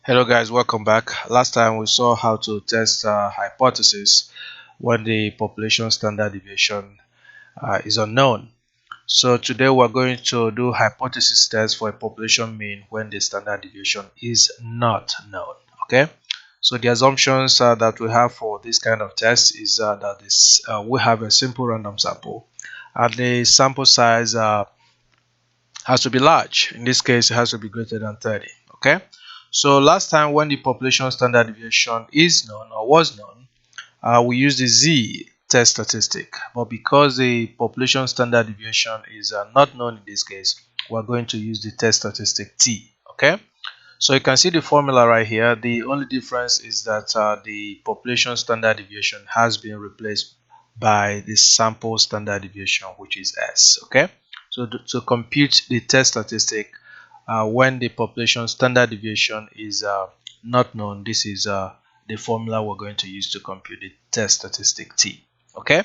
Hello guys, welcome back. Last time we saw how to test hypothesis when the population standard deviation is unknown. So today we're going to do hypothesis test for a population mean when the standard deviation is not known. Okay. So the assumptions that we have for this kind of test is that we have a simple random sample, and the sample size has to be large. In this case, it has to be greater than 30. Okay. So last time when the population standard deviation is known or was known, we used the Z test statistic. But because the population standard deviation is not known in this case, we're going to use the test statistic T. Okay. So you can see the formula right here. The only difference is that the population standard deviation has been replaced by the sample standard deviation, which is S. Okay. So to compute the test statistic when the population standard deviation is not known, this is the formula we're going to use to compute the test statistic T. Okay.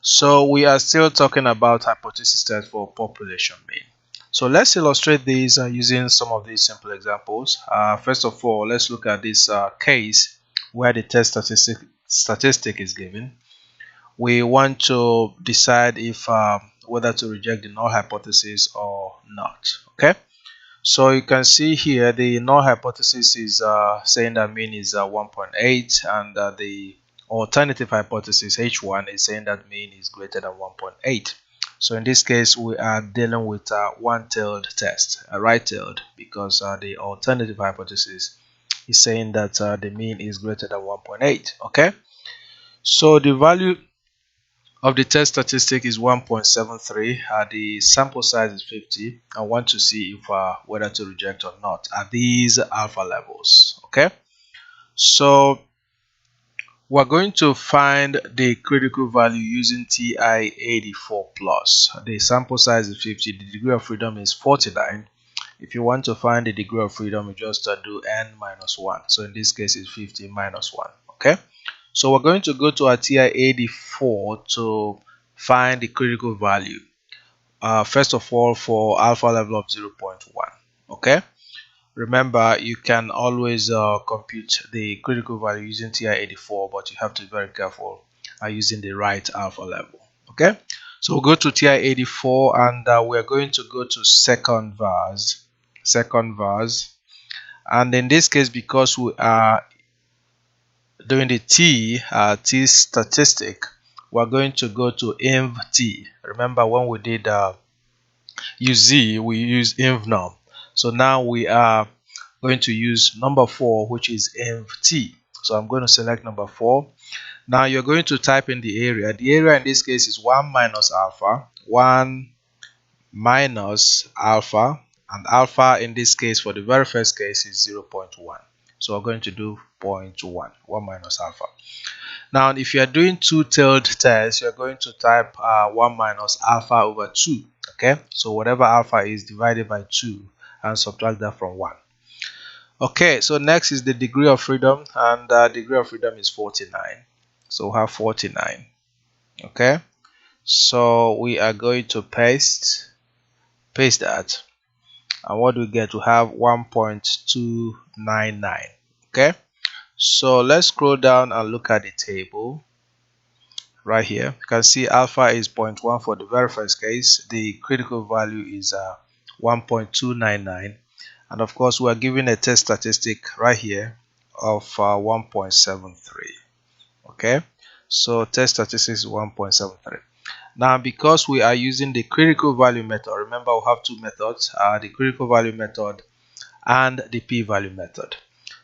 So we are still talking about hypothesis test for population mean. So let's illustrate these using some of these simple examples. First of all, let's look at this case where the test statistic is given. We want to decide if whether to reject the null hypothesis or not. Okay. So you can see here the null hypothesis is saying that mean is 1.8, and the alternative hypothesis H1 is saying that mean is greater than 1.8. So in this case, we are dealing with a one-tailed test, a right-tailed, because the alternative hypothesis is saying that the mean is greater than 1.8. Okay, so the value of the test statistic is 1.73. The sample size is 50. I want to see if whether to reject or not at these alpha levels. Okay, so we're going to find the critical value using TI-84 plus. The sample size is 50. The degree of freedom is 49. If you want to find the degree of freedom, you just do n minus 1. So in this case, it's 50 minus 1. Okay. So we're going to go to our TI-84 to find the critical value. First of all, for alpha level of 0.1. Okay. Remember, you can always compute the critical value using TI-84, but you have to be very careful using the right alpha level. Okay. So we'll go to TI-84, and we're going to go to second verse. And in this case, because we are doing the T statistic, we're going to go to inv T. Remember, when we did use Z, we use inv num. So now we are going to use number 4, which is inv T. So I'm going to select number 4. Now you're going to type in the area. The area in this case is 1 minus alpha, 1 minus alpha, and alpha in this case for the very first case is 0.1. So we're going to do 0.1, 1 minus alpha. Now, if you are doing two-tailed test, you're going to type 1 minus alpha over 2. Okay, so whatever alpha is divided by 2 and subtract that from 1. Okay, so next is the degree of freedom, and degree of freedom is 49. So we have 49. Okay, so we are going to paste that, and what do we get? We have 1.299. Okay, so let's scroll down and look at the table right here. You can see alpha is 0.1 for the very first case. The critical value is 1.299, and of course we are given a test statistic right here of 1.73. Okay, so test statistic is 1.73. Now, because we are using the critical value method, remember we have two methods, the critical value method and the p-value method.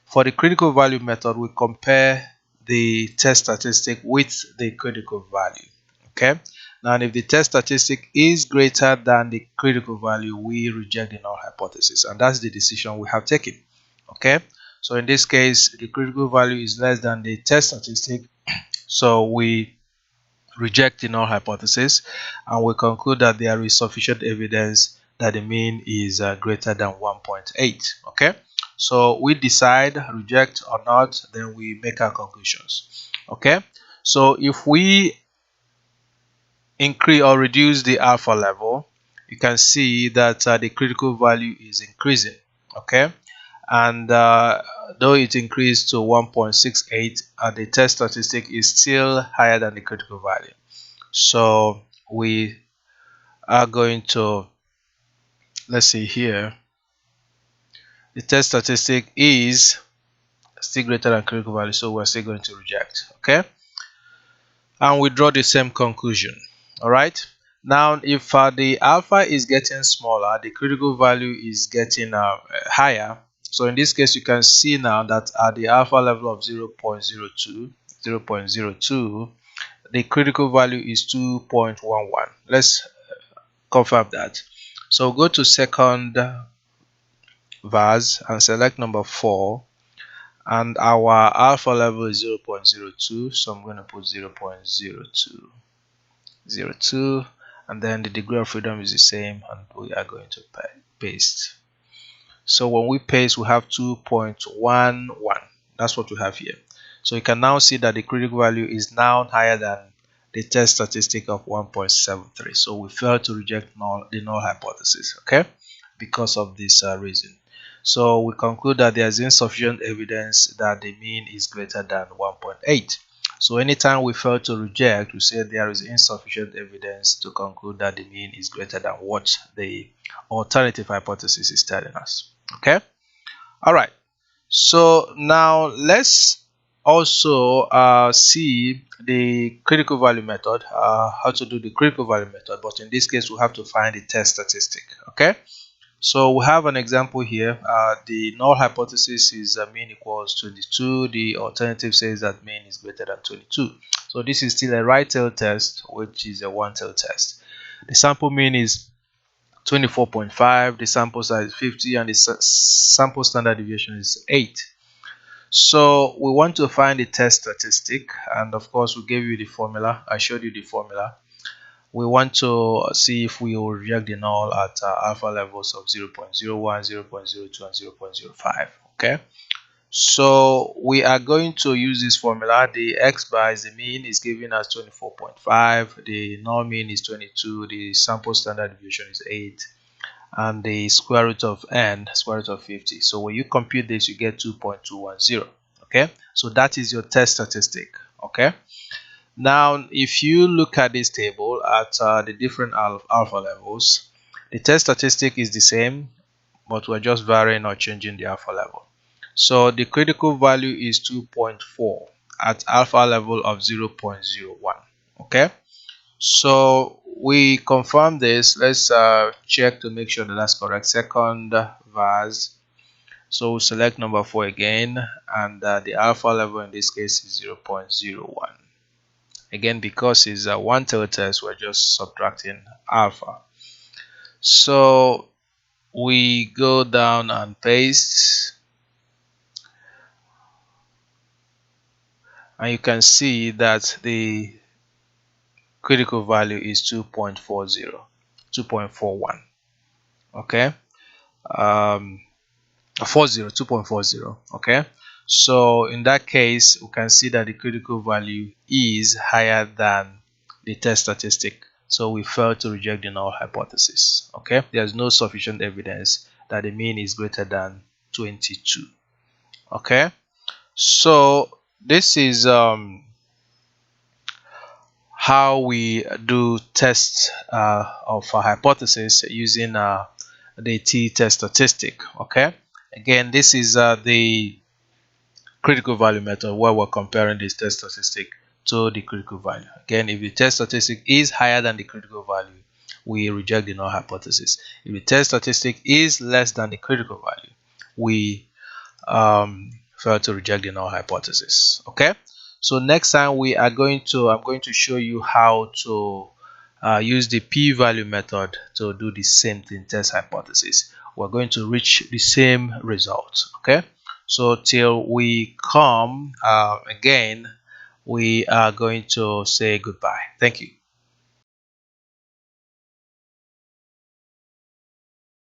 For the critical value method, we compare the test statistic with the critical value. Okay, now if the test statistic is greater than the critical value, we reject the null hypothesis, and that's the decision we have taken. Okay, so in this case, the critical value is less than the test statistic, so we reject the null hypothesis, and we conclude that there is sufficient evidence that the mean is greater than 1.8. Okay, so we decide reject or not, then we make our conclusions. Okay, so if we increase or reduce the alpha level, you can see that the critical value is increasing. Okay, and though it increased to 1.68, the test statistic is still higher than the critical value. So we are going to, let's see here, the test statistic is still greater than critical value, so we're still going to reject. Okay, and we draw the same conclusion. All right, now if the alpha is getting smaller, the critical value is getting higher. So in this case, you can see now that at the alpha level of 0.02, the critical value is 2.11. Let's confirm that. So go to second verse and select number 4, and our alpha level is 0.02, so I'm going to put 0.02, and then the degree of freedom is the same, and we are going to paste. So when we paste, we have 2.11. That's what we have here. So you can now see that the critical value is now higher than the test statistic of 1.73. So we failed to reject the null hypothesis, okay, because of this reason. So we conclude that there is insufficient evidence that the mean is greater than 1.8. So anytime we fail to reject, we say there is insufficient evidence to conclude that the mean is greater than what the alternative hypothesis is telling us. Okay, all right. So now let's also see the critical value method, how to do the critical value method, but in this case we have to find the test statistic. Okay, so we have an example here. The null hypothesis is mean equals 22. The alternative says that mean is greater than 22. So this is still a right tail test, which is a one tail test. The sample mean is 24.5, the sample size is 50, and the sample standard deviation is 8. So we want to find the test statistic, and of course we gave you the formula. I showed you the formula. We want to see if we will reject the null at alpha levels of 0.01, 0.02, and 0.05. Okay, so we are going to use this formula. The x bar is the mean, is given as 24.5, the null mean is 22, the sample standard deviation is 8, and the square root of n, square root of 50. So when you compute this, you get 2.210. Okay, so that is your test statistic. Okay, now if you look at this table at the different alpha levels, the test statistic is the same, but we're just varying or changing the alpha level. So the critical value is 2.4 at alpha level of 0.01. Okay, so we confirm this. Let's check to make sure that that's correct. Second verse. So we select number 4 again, and the alpha level in this case is 0.01. Again, because it's a one tail test, we're just subtracting alpha. So we go down and paste, and you can see that the critical value is 2.40, 2.41. Okay, 2.40. Okay, so in that case we can see that the critical value is higher than the test statistic, so we fail to reject the null hypothesis. Okay, there's no sufficient evidence that the mean is greater than 22. Okay, so this is how we do tests of a hypothesis using the t-test statistic. Okay, again, this is the critical value method where we're comparing this test statistic to the critical value. Again, if the test statistic is higher than the critical value, we reject the null hypothesis. If the test statistic is less than the critical value, we fail to reject the null hypothesis. Okay, so next time I'm going to show you how to use the p-value method to do the same thing, test hypothesis. We're going to reach the same result. Okay, so till we come again, we are going to say goodbye. Thank you.